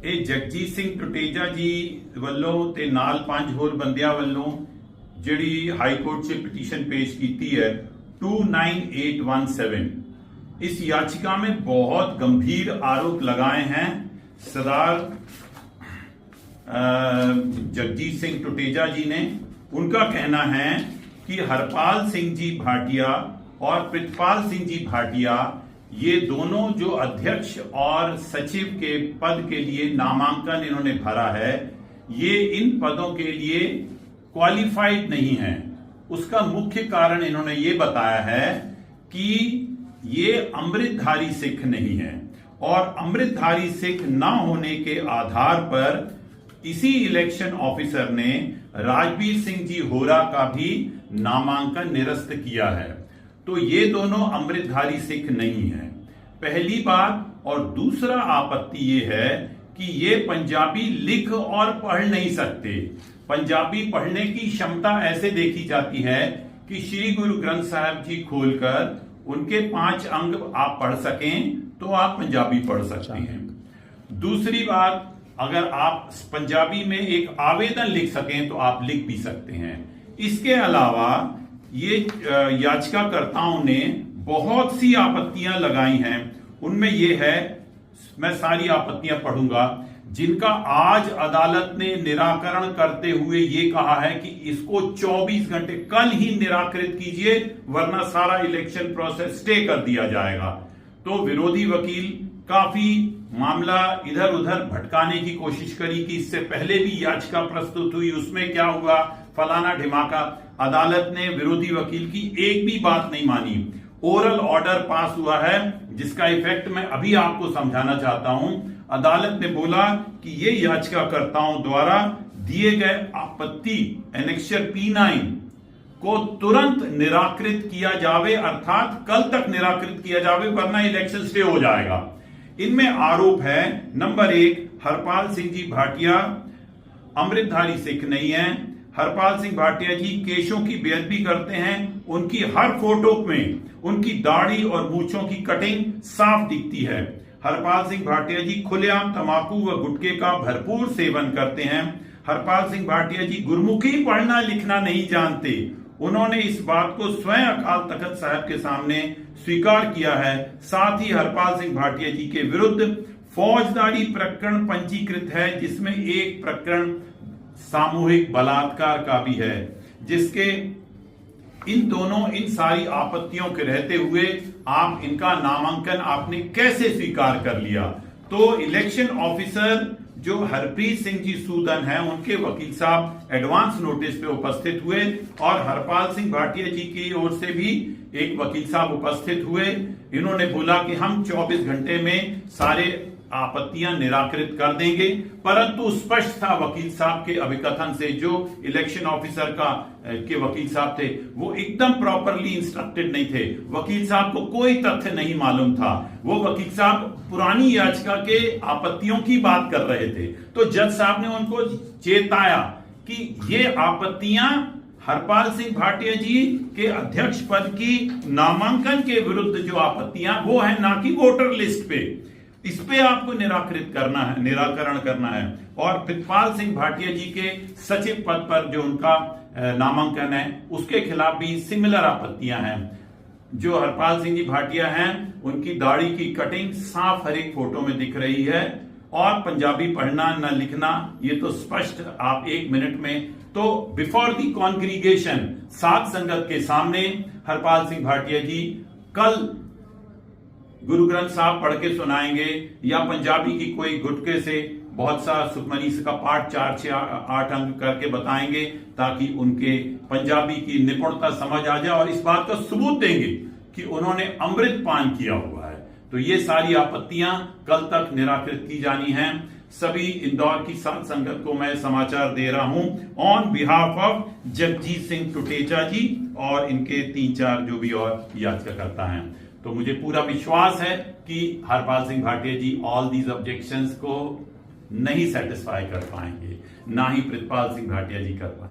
ਇਹ ਜਗਜੀਤ ਸਿੰਘ ਟੁਟੇਜਾ ਜੀ ਵੱਲੋਂ ਤੇ ਨਾਲ 5 ਹੋਰ ਬੰਦਿਆਂ ਵੱਲੋਂ ਜਿਹੜੀ ਹਾਈ ਕੋर्ट से पिटीशन पेश की है 29817। इस याचिका में बहुत गंभीर आरोप लगाए हैं सरदार जगजीत सिंह टुटेजा जी ने। उनका कहना है कि हरपाल सिंह जी भाटिया और प्रितपाल सिंह जी भाटिया ये दोनों जो अध्यक्ष और सचिव के पद के लिए नामांकन इन्होंने भरा है, ये इन पदों के लिए क्वालिफाइड नहीं है। उसका मुख्य कारण इन्होंने ये बताया है कि ये अमृतधारी सिख नहीं है और अमृतधारी सिख न होने के आधार पर इसी इलेक्शन ऑफिसर ने राजवीर सिंह जी होरा का भी नामांकन निरस्त किया है। तो ये दोनों अमृतधारी सिख नहीं है, पहली बात। और दूसरा आपत्ति ये है कि ये पंजाबी लिख और पढ़ नहीं सकते। पंजाबी पढ़ने की क्षमता ऐसे देखी जाती है कि श्री गुरु ग्रंथ साहब जी खोलकर उनके 5 अंग आप पढ़ सकें तो आप पंजाबी पढ़ सकते हैं। दूसरी बात, अगर आप पंजाबी में एक आवेदन लिख सकें तो आप लिख भी सकते हैं। इसके अलावा ये याचिकाकर्ताओं ने बहुत सी आपत्तियां लगाई हैं। उनमें ये है, मैं सारी आपत्तियां पढ़ूंगा, जिनका आज अदालत ने निराकरण करते हुए ये कहा है कि इसको 24 घंटे कल ही निराकृत कीजिए वरना सारा इलेक्शन प्रोसेस स्टे कर दिया जाएगा। तो विरोधी वकील काफी मामला इधर उधर भटकाने की कोशिश करी कि इससे पहले भी याचिका प्रस्तुत हुई, उसमें क्या हुआ, फलाना ढिमाका। अदालत ने विरोधी वकील की एक भी बात नहीं मानी। ओरल ऑर्डर पास हुआ है जिसका इफेक्ट मैं अभी आपको समझाना चाहता हूं। अदालत ने बोला कि ये याचिकाकर्ताओं द्वारा दिए गए आपत्ति एनेक्सर P9 को तुरंत निराकृत किया जावे, अर्थात कल तक निराकृत किया जावे वरना इलेक्शन स्टे हो जाएगा। इनमें आरोप है, नंबर 1, हरपाल सिंह जी भाटिया अमृतधारी सिख नहीं है। हरपाल सिंह भाटिया जी केशों की बेअदबी करते हैं। उनकी हर फोटो में उनकी दाढ़ी और मूंछों की कटिंग साफ दिखती है। हरपाल सिंह भाटिया जी खुलेआम तंबाकू व गुटखे का भरपूर सेवन करते हैं। हरपाल सिंह भाटिया जी गुरमुखी पढ़ना लिखना नहीं जानते। उन्होंने इस बात को स्वयं अकाल तख्त साहब के सामने स्वीकार किया है। साथ ही हरपाल सिंह भाटिया जी के विरुद्ध फौजदारी प्रकरण पंजीकृत है, जिसमें एक प्रकरण सामूहिक बलात्कार का भी है। जिसके इन सारी आपत्तियों के रहते हुए आप इनका नामांकन आपने कैसे स्वीकार कर लिया? तो इलेक्शन ऑफिसर जो हरप्रीत सिंह जी सूदन हैं, उनके वकील साहब एडवांस नोटिस पे उपस्थित हुए और हरपाल सिंह भाटिया जी की ओर से भी एक वकील साहब उपस्थित हुए। इन्होंने बोला कि हम 24 घंटे में सारे आपत्तियां निराकृत कर देंगे, परंतु स्पष्ट था वकील साहब के अभिकथन से, जो इलेक्शन ऑफिसर के वकील साहब थे वो एकदम प्रॉपरली इंस्ट्रक्टेड नहीं थे। वकील साहब को कोई तथ्य नहीं मालूम था। वो वकील साहब पुरानी याचिका के आपत्तियों की बात कर रहे थे। तो जज साहब ने उनको चेताया कि ये आपत्तियां हरपाल सिंह भाटिया जी के अध्यक्ष पद की नामांकन के विरुद्ध जो आपत्तियां वो है, ना कि वोटर लिस्ट पे। इस पे आपको निराकृत करना है, निराकरण करना है। और प्रितपाल सिंह भाटिया जी के सचिव पद पर जो उनका नामांकन है उसके खिलाफ भी सिमिलर आपत्तियां हैं। जो हरपाल सिंह जी भाटिया हैं उनकी दाढ़ी की कटिंग साफ हर एक फोटो में दिख रही है और पंजाबी पढ़ना न लिखना ये तो स्पष्ट आप 1 मिनट में। तो बिफोर दी कॉन्ग्रीगेशन सात संगत के सामने हरपाल सिंह भाटिया जी कल गुरु ग्रंथ साहब पढ़ के सुनाएंगे या पंजाबी की कोई गुटके से बहुत सा सुखमनी का पाठ 4 6 8 अंक करके बताएंगे, ताकि उनके पंजाबी की निपुणता समझ आ जाए और इस बात का सबूत देंगे कि उन्होंने अमृत पान किया हुआ है। तो ये सारी आपत्तियां कल तक निराकृत की जानी हैं। सभी इंदौर की सात संगत को मैं समाचार दे रहा हूं on behalf of Jagjit Singh Tuteja ji और इनके 3-4 जो भी और याचिकाकर्ता हैं। तो मुझे पूरा विश्वास है कि हरपाल सिंह भाटिया जी ऑल दीज ऑब्जेक्शंस को नहीं सेटिस्फाई कर पाएंगे, ना ही प्रितपाल सिंह भाटिया जी कर पाएंगे।